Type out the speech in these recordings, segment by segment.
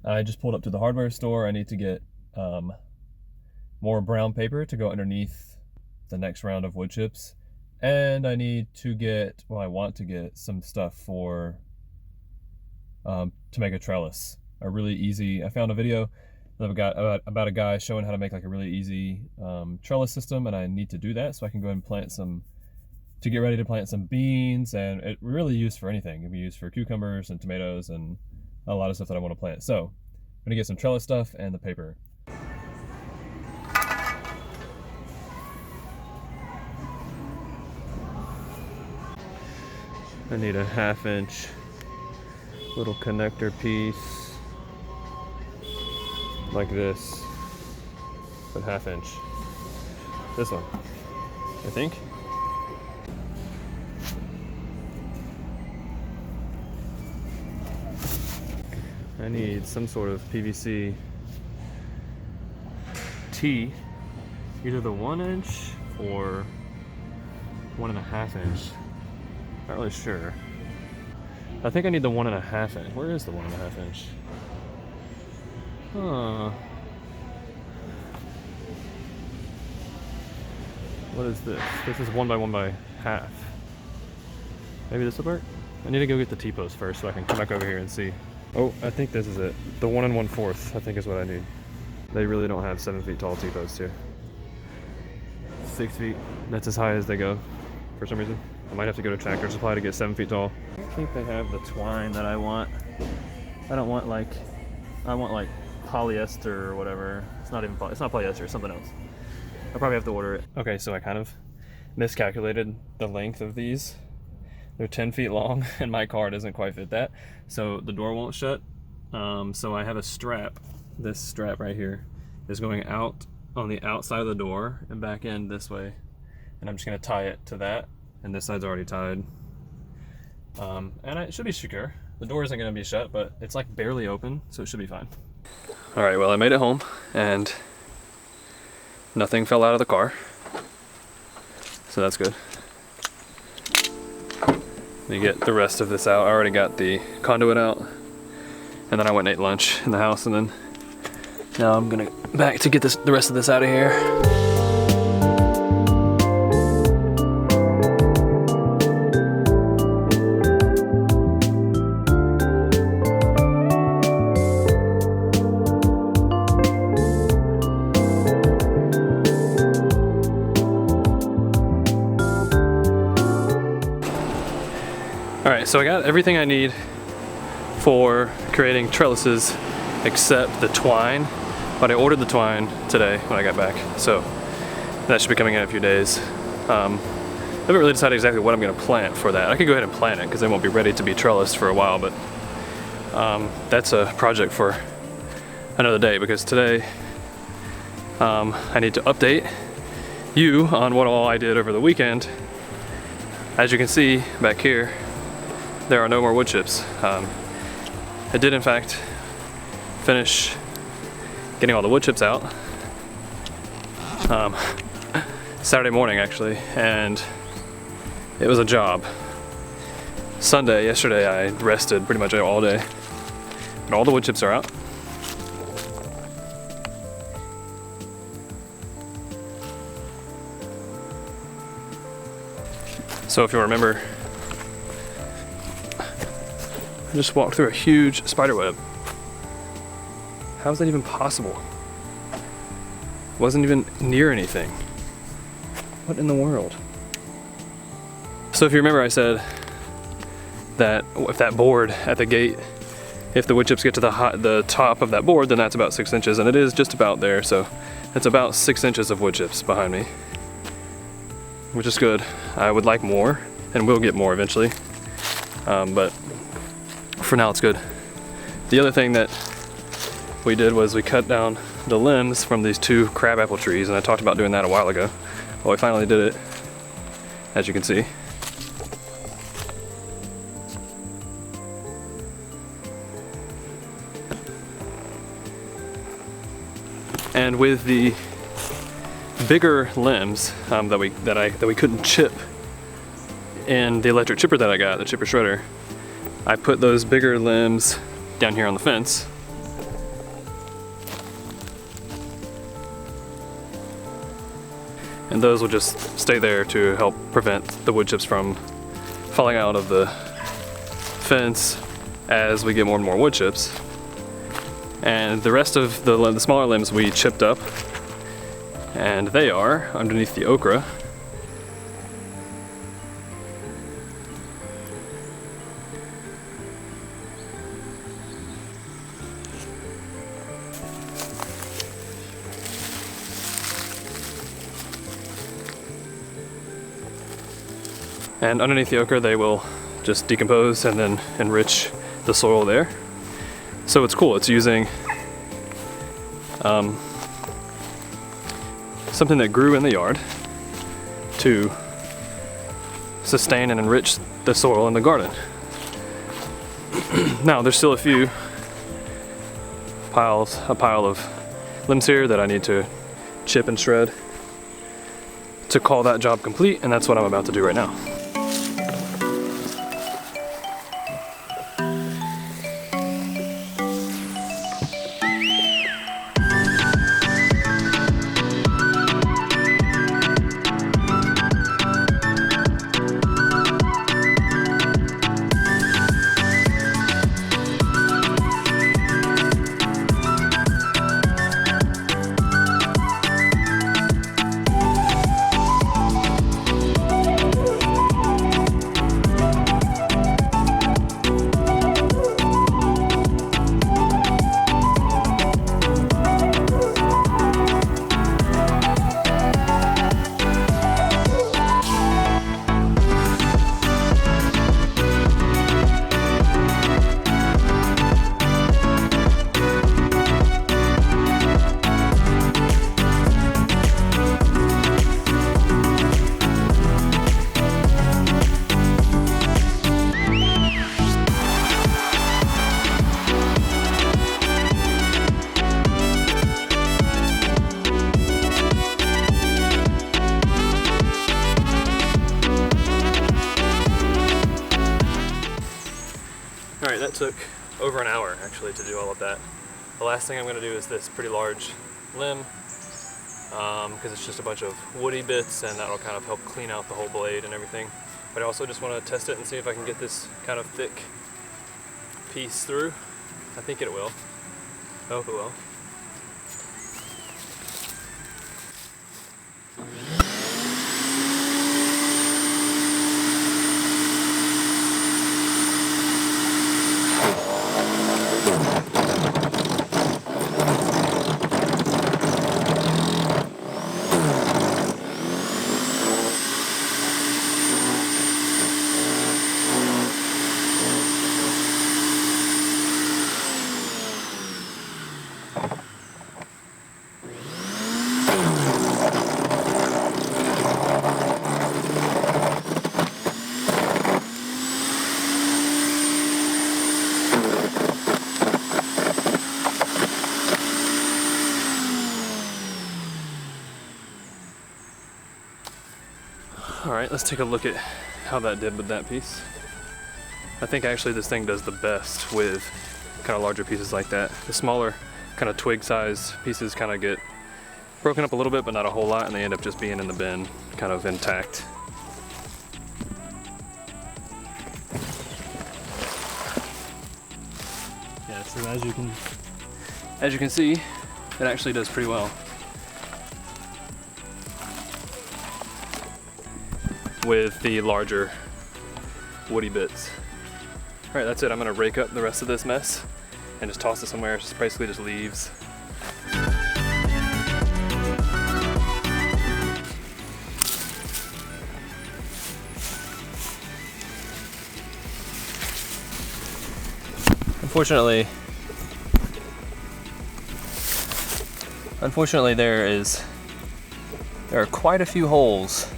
I just pulled up to the hardware store. I need to get more brown paper to go underneath the next round of wood chips. And I need to get, well, I want to get some stuff for, to make a trellis. A really easy, I found a video about a guy showing how to make like a really easy trellis system, and I need to do that so I can go ahead and plant some, to get ready to plant some beans, and it really used for anything. It can be used for cucumbers and tomatoes and a lot of stuff that I want to plant. So I'm gonna get some trellis stuff and the paper. I need a 1/2 inch little connector piece like this, but 1/2 inch. This one, I think. I need some sort of PVC T, either the 1 inch or 1.5 inch. Not really sure. I think I need the 1.5 inch. Where is the 1.5 inch? Huh. What is this? This is 1 by 1 by 1/2. Maybe this will work? I need to go get the T-post first so I can come back over here and see. Oh, I think this is it. The 1 1/4, I think is what I need. They really don't have 7 feet tall T-posts here. 6 feet, that's as high as they go for some reason. I might have to go to Tractor Supply to get 7 feet tall. I don't think they have the twine that I want. I don't want like, I want like polyester or whatever. It's not even, it's not polyester, it's something else. I'll probably have to order it. Okay, so I kind of miscalculated the length of these. They're 10 feet long and my car doesn't quite fit that. So the door won't shut. So I have a strap. This strap right here is going out on the outside of the door and back in this way. And I'm just gonna tie it to that. And this side's already tied. And it should be secure. The door isn't gonna be shut, but it's like barely open, so it should be fine. All right, well, I made it home and nothing fell out of the car. So that's good. Let me get the rest of this out. I already got the conduit out. And then I went and ate lunch in the house, and then now I'm gonna back to get the rest of this out of here. Alright, so I got everything I need for creating trellises except the twine, but I ordered the twine today when I got back, so that should be coming in a few days. I haven't really decided exactly what I'm going to plant for that. I could go ahead and plant it because they won't be ready to be trellised for a while, but that's a project for another day, because today I need to update you on what all I did over the weekend. As you can see back here, there are no more wood chips. I did in fact finish getting all the wood chips out Saturday morning actually, and it was a job. Yesterday I rested pretty much all day, but all the wood chips are out. So if you remember, I just walked through a huge spider web. How is that even possible? Wasn't even near anything. What in the world? So if you remember, I said that if that board at the gate, if the wood chips get to the top of that board, then that's about 6 inches, and it is just about there. So it's about 6 inches of wood chips behind me, which is good. I would like more, and we'll get more eventually, but for now it's good. The other thing that we did was we cut down the limbs from these 2 crabapple trees, and I talked about doing that a while ago. Well, we finally did it, as you can see. And with the bigger limbs that we couldn't chip in the electric chipper that I got, the chipper shredder, I put those bigger limbs down here on the fence, And those will just stay there to help prevent the wood chips from falling out of the fence as we get more and more wood chips. And the rest of the smaller limbs we chipped up, and they are underneath the okra. And underneath the okra, they will just decompose and then enrich the soil there. So it's cool, it's using something that grew in the yard to sustain and enrich the soil in the garden. Now there's still a pile of limbs here that I need to chip and shred to call that job complete, and that's what I'm about to do right now. Alright, that took over an hour actually to do all of that. The last thing I'm going to do is this pretty large limb, because it's just a bunch of woody bits and that'll kind of help clean out the whole blade and everything. But I also just want to test it and see if I can get this kind of thick piece through. I think it will. I hope it will. Alright, let's take a look at how that did with that piece. I think actually this thing does the best with kind of larger pieces like that. The smaller kind of twig size pieces kind of get broken up a little bit, but not a whole lot, and they end up just being in the bin, kind of intact. Yeah, so as you can see, it actually does pretty well with the larger woody bits. All right, that's it. I'm gonna rake up the rest of this mess and just toss it somewhere. It's basically just leaves. Unfortunately there are quite a few holes.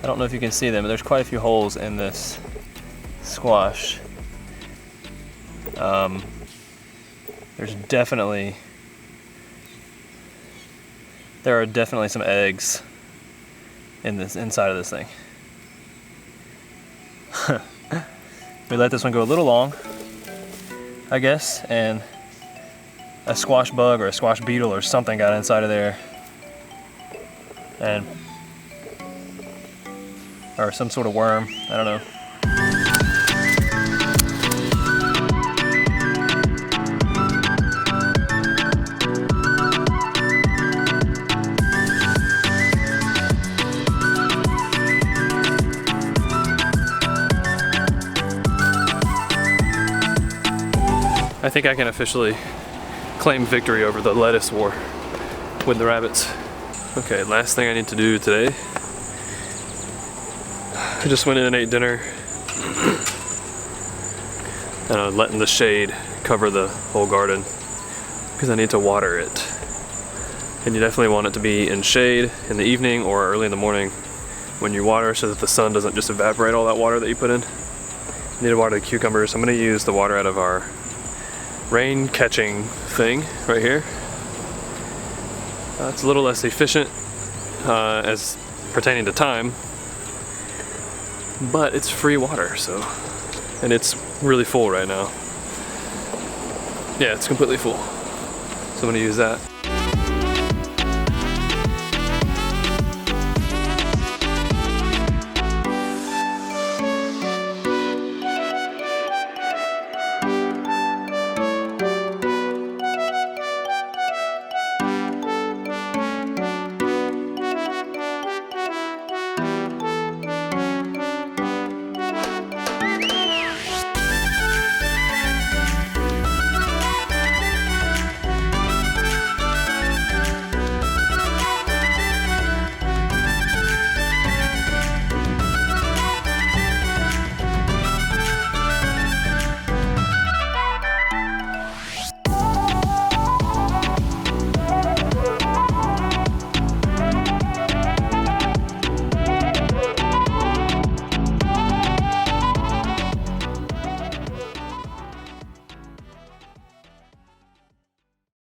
I don't know if you can see them, but there's quite a few holes in this squash. There are definitely some eggs in this inside of this thing. We let this one go a little long, I guess, and a squash bug or a squash beetle or something got inside of there and or some sort of worm. I don't know. I think I can officially claim victory over the lettuce war with the rabbits. Okay, last thing I need to do today. I just went in and ate dinner. And I'm letting the shade cover the whole garden because I need to water it. And you definitely want it to be in shade in the evening or early in the morning when you water, so that the sun doesn't just evaporate all that water that you put in. You need to water the cucumbers. I'm going to use the water out of our rain catching thing right here. It's a little less efficient as pertaining to time, but it's free water, so, and it's really full right now. Yeah, it's completely full, so I'm gonna use that.